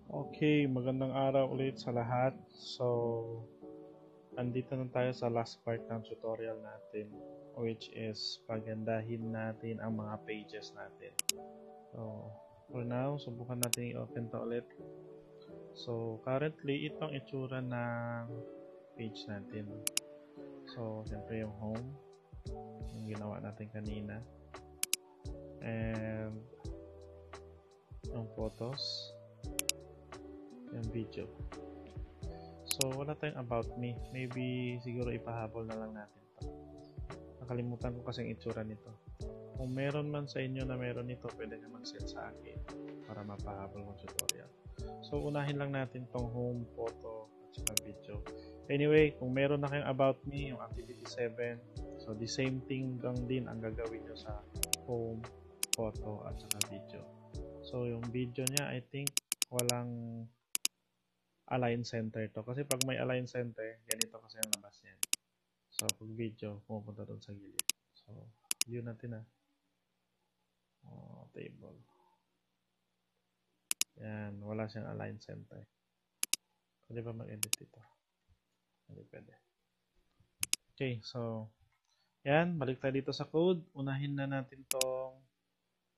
Okay, magandang araw ulit sa lahat. So, andito na tayo sa last part ng tutorial natin, which is pagandahin natin ang mga pages natin. So, for now, subukan natin i-open to ulit. So, currently, itong itsura ng page natin. So, siyempre yung home, yung ginawa natin kanina. And, yung photos, yung video. So, wala tayong about me. Maybe, siguro ipahabol na lang natin to. Nakalimutan ko kasing itsura nito. Kung meron man sa inyo na meron nito, pwede ka mag-send sa akin para mapahabol ng tutorial. So, unahin lang natin tong home, photo, at saka video. Anyway, kung meron na kayong about me, yung activity 7, so the same thing lang din ang gagawin nyo sa home, photo, at saka video. So, yung video niya, I think, walang align center to. Kasi pag may align center, ganito kasi ang labas niyan. So, pag video, pumupunta doon sa gilid. So, view natin table. Yan, wala siyang align center. Pwede ba mag-edit dito? Hindi pwede. Okay, so, yan, balik tayo dito sa code. Unahin na natin tong,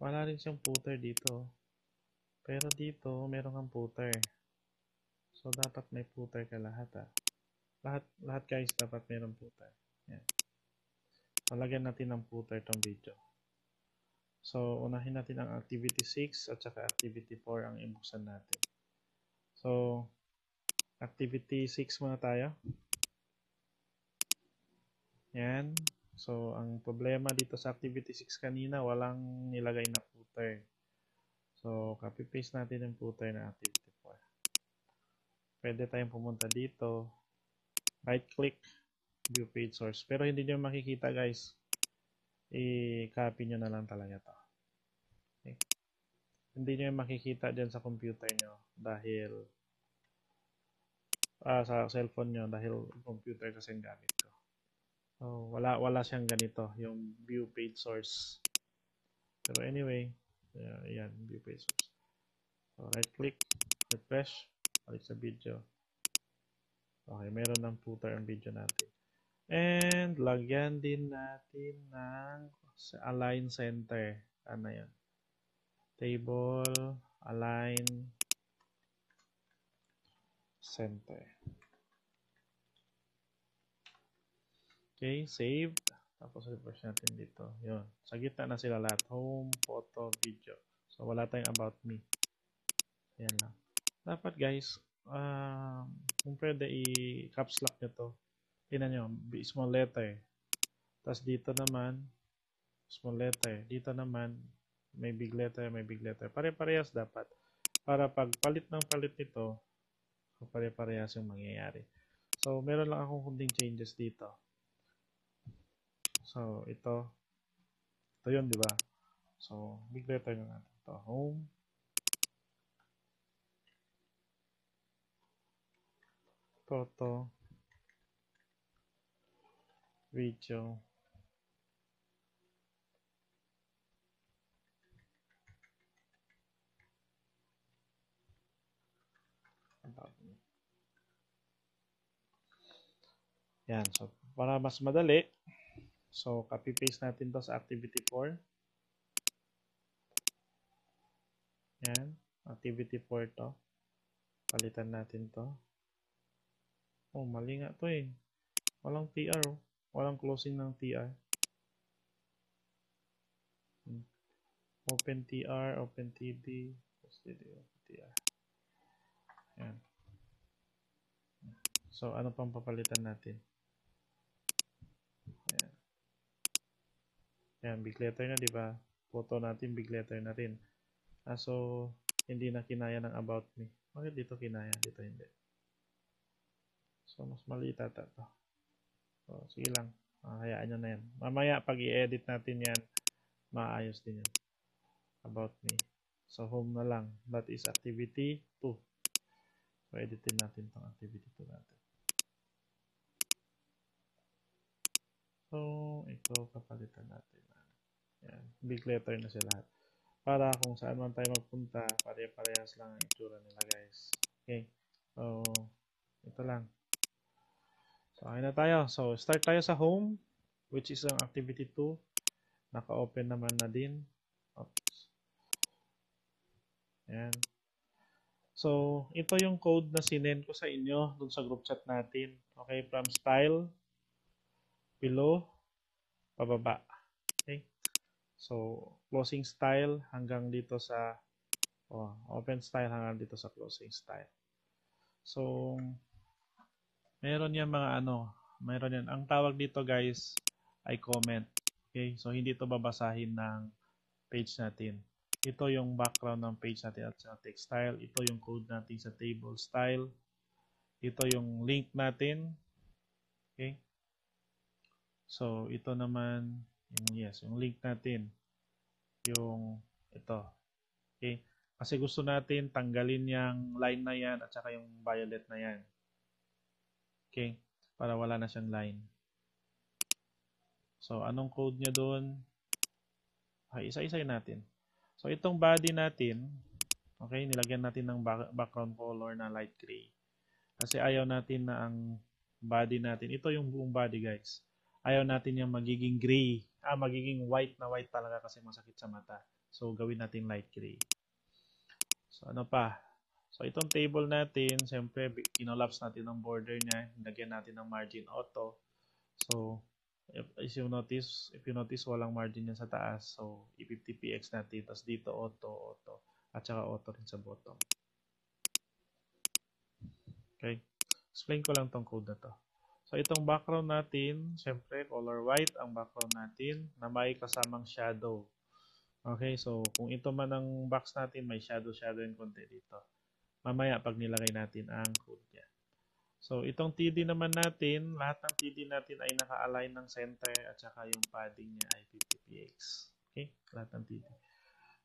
wala rin siyang footer dito. Pero dito, meron kang footer. So, dapat may footer ka lahat Lahat guys, dapat meron footer. Yan. Malagyan natin ng footer tong video. So, unahin natin ang activity 6 at saka activity 4 ang ibuksan natin. So, activity 6 muna tayo. Yan. So, ang problema dito sa activity 6 kanina, walang nilagay na footer. So, copy-paste natin yung footer na activity 4. Pwede tayong pumunta dito. Right-click, view page source. Pero hindi nyo makikita guys. I-copy nyo na lang talaga to. Okay. Hindi nyo makikita dyan sa computer nyo dahil sa cellphone nyo dahil computer kasi ang gamit ko. So, wala siyang ganito, yung view page source. Pero anyway, yan, view page source. So, right click, refresh, balik sa video. Okay, meron ng footer ang video natin. And, lagyan din natin ng align center. Ano yan? Table, align, center. Okay, save. Tapos refresh natin dito. Yun. Sa gitna na sila lahat. Home, photo, video. So, wala tayong about me. Ayan lang. Dapat guys, kung pwede i-caps lock nyo to. Tingnan nyo, small letter. Tapos dito naman, small letter. Dito naman, may big letter, may big letter. Pare-parehas dapat. Para pag palit ng palit nito, pare-parehas yung mangyayari. So, meron lang akong kunting changes dito. So, ito yun, di ba? So, big letter na natin ito. Home, photo, video, about me. Yan. So, para mas madali, so copy-paste natin to sa activity 4. Yan. Activity 4 to. Palitan natin to. Oh, mali nga to eh. Walang TR. Walang closing ng TR. Open TR, open TD, open TR. Yan. So, ano pang papalitan natin? Yan. Yan, big letter na, di ba? Photo natin, big letter na rin. So, hindi na kinaya ng about me. Bakit dito kinaya? Dito hindi. So, mas maliit ata to. So, sige lang. Hayaan nyo na yan. Mamaya, pag i-edit natin yan, maayos din yan. About me. So, home na lang. That is activity 2. So, editin natin itong activity 2 natin. So, ito, papalitan natin. Yan. Big letter na sila lahat. para kung saan man tayo magpunta, pare-parehas lang ang itsura nila guys. Okay. So, ito lang. So, okay na tayo. So, start tayo sa home, which is ang activity 2. Naka-open naman na din. Oops. Ayan. So, ito yung code na sinend ko sa inyo dun sa group chat natin. Okay, from style, below, pababa. Okay. So, closing style hanggang dito sa open style hanggang dito sa closing style. So, meron yan mga meron yan. Ang tawag dito guys ay comment. Okay, so hindi ito babasahin ng page natin. Ito yung background ng page natin at sa text style. Ito yung code natin sa table style. Ito yung link natin. Okay. So, ito naman, yung link natin. Yung ito. Okay. Kasi gusto natin tanggalin yung line na yan at saka yung violet na yan. Okay. Para wala na siyang line. So, anong code niya doon? Okay, isa-isayin natin. So, itong body natin, okay, nilagyan natin ng background color na light gray. Kasi ayaw natin na ang body natin, ito yung buong body guys. Ayaw natin yung magiging gray. Magiging white na white talaga kasi masakit sa mata. So, gawin natin light gray. So, ano pa? So, itong table natin, siyempre, kinolapse natin ang border niya. Nilagyan natin ng margin auto. So, if you notice, walang margin yan sa taas. So, i50px natin. Tapos dito, auto. At saka auto rin sa bottom. Okay. Explain ko lang tong code na to. So, itong background natin, syempre, color white ang background natin na may kasamang shadow. Okay. So, kung ito man ang box natin, may shadow yung konti dito. Mamaya, pag nilagay natin ang code niya. So, itong TD naman natin, lahat ng TD natin ay naka-align ng center at saka yung padding niya ay 50px. Okay? Lahat ng TD.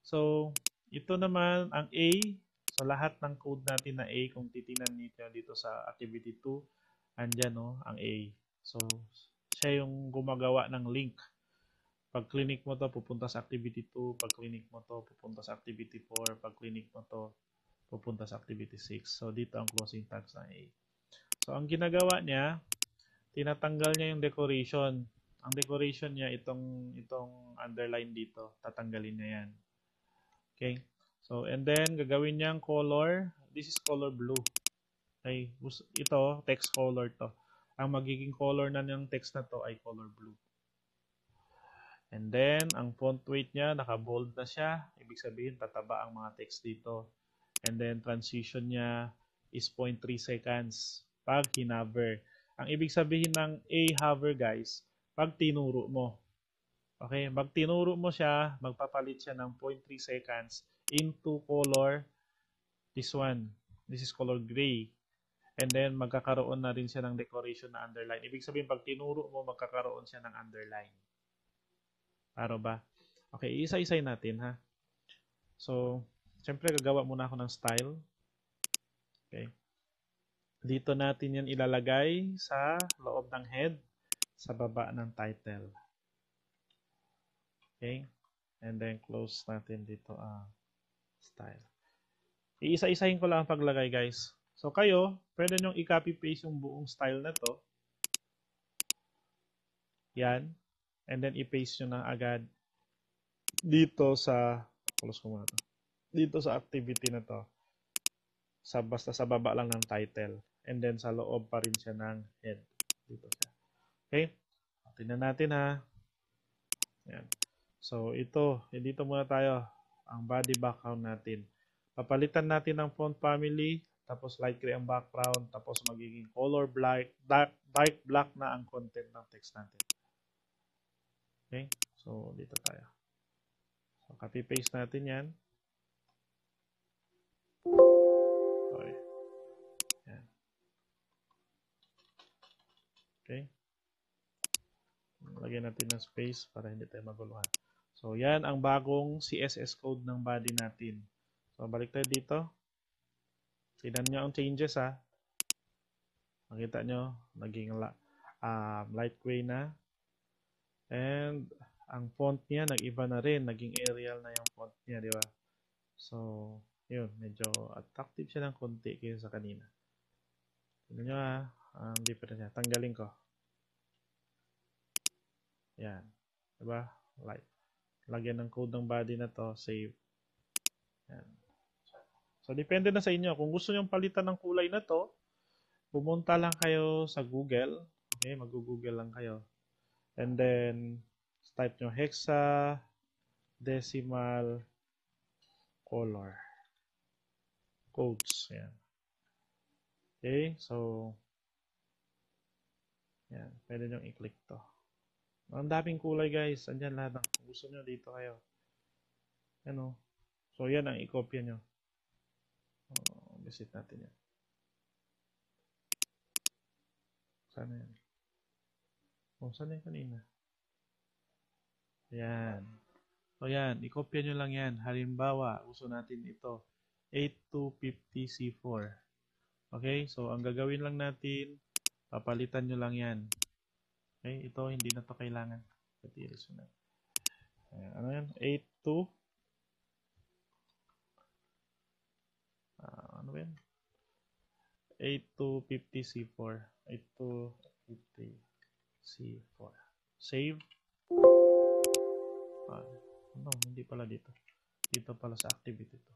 So, ito naman ang A. So, lahat ng code natin na A, kung titingnan niyo dito sa activity 2, andyan ang A. So, siya yung gumagawa ng link. Pag clinic mo to, pupunta sa activity 2. Pag clinic mo to, pupunta sa activity 4. Pag clinic mo to, pupunta sa activity 6. So, dito ang closing tags ng A. So, ang ginagawa niya, tinatanggal niya yung decoration. Ang decoration niya, itong underline dito, tatanggalin niya yan. Okay? So, and then, gagawin niya ang color. This is color blue. Okay? Ito, text color to. Ang magiging color na ng text na to ay color blue. And then, ang font weight niya, naka-bold na siya. Ibig sabihin, tataba ang mga text dito. And then, transition niya is 0.3 seconds. Pag hinover. Ang ibig sabihin ng A-hover guys, pag tinuro mo. Okay, pag tinuro mo siya, magpapalit siya ng 0.3 seconds into color, this one. This is color gray. And then, magkakaroon na rin siya ng decoration na underline. Ibig sabihin, pag tinuro mo, magkakaroon siya ng underline. Paro ba? Okay, isa-isay natin ha. So, siyempre, gagawa muna ako ng style. Okay. Dito natin yan ilalagay sa loob ng head, sa baba ng title. Okay? And then close natin dito ang style. Iisa-isahin ko lang ang paglagay guys. So kayo, pwede nyong i-copy paste yung buong style na to. Yan. And then i-paste nyo na agad dito sa, close ko muna to. Dito sa activity na to. Basta sa baba lang ng title. And then sa loob pa rin siya ng head. Dito siya. Okay? Tingnan natin ha. Yan. So ito, dito muna tayo. Ang body background natin. Papalitan natin ng font family. Tapos light gray ang background. Tapos magiging color black, dark black na ang content ng text natin. Okay? So dito tayo. So copy paste natin yan. Okay. Yan. Okay. Lagyan natin ng space para hindi tayo maguluhan. So, yan ang bagong CSS code ng body natin. So, balik tayo dito. Tignan nyo ang changes ha. Makita nyo, naging light gray na. And, ang font niya nag-iba na rin, naging Arial na yung font niya, di ba? So, yun, medyo attractive siya ng konti kaysa sa kanina. Tignan nyo ang difference niya. Tanggalin ko. Yan. Diba? Like. Lagyan ng code ng body na to, save. Yan. So, depende na sa inyo. Kung gusto nyo palitan ng kulay na to, pumunta lang kayo sa Google. Okay, mag-google lang kayo. And then, type nyo hexa decimal color codes. Yan. Okay, so, yan. Pwede nyo i-click to. Ang daming kulay guys. Andyan lahat ng kung gusto nyo dito kayo. Ano? So, yan ang i-copy nyo. Visit natin yan. Sana yan? Sana yan kanina? Yan. So, yan. I-copy nyo lang yan. Halimbawa, gusto natin ito. 8250C4. Okay? So, ang gagawin lang natin, papalitan nyo lang yan. Okay? Ito, hindi na to kailangan. Patiris na. Ano yan? 82. Ano ba yan? 8250C4. 8250C4. Save. No, hindi pala dito. Dito pala sa activity to.